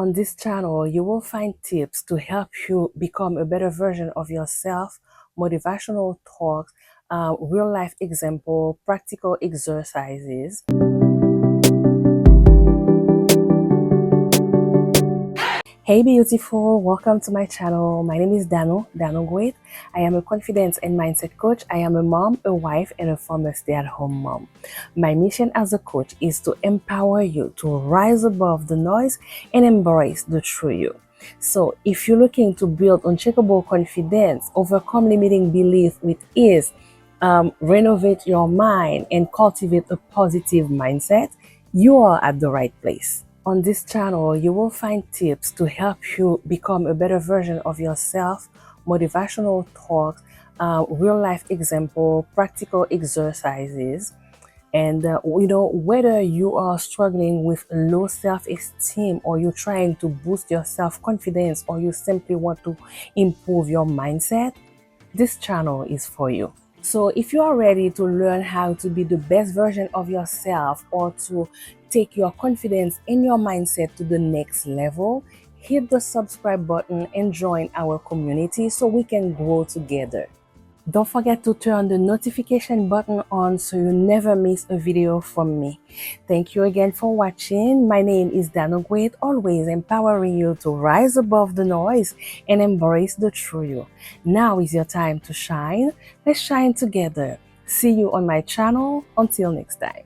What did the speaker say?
On this channel, you will find tips to help you become a better version of yourself, motivational talks, real life example, practical exercises. Hey beautiful, welcome to my channel. My name is Danoue Goueth. I am a confidence and mindset coach. I am a mom, a wife, and a former stay-at-home mom. My mission as a coach is to empower you to rise above the noise and embrace the true you. So if you're looking to build unshakable confidence, overcome limiting belief with ease, renovate your mind, and cultivate a positive mindset, you are at the right place. On this channel, you will find tips to help you become a better version of yourself, motivational talks, real life example, practical exercises. And whether you are struggling with low self-esteem, or you're trying to boost your self-confidence, or you simply want to improve your mindset, this channel is for you. So if you are ready to learn how to be the best version of yourself, or to take your confidence and your mindset to the next level, hit the subscribe button and join our community so we can grow together. Don't forget to turn the notification button on so you never miss a video from me. Thank you again for watching. My name is Danoue Goueth, always empowering you to rise above the noise and embrace the true you. Now is your time to shine. Let's shine together. See you on my channel. Until next time.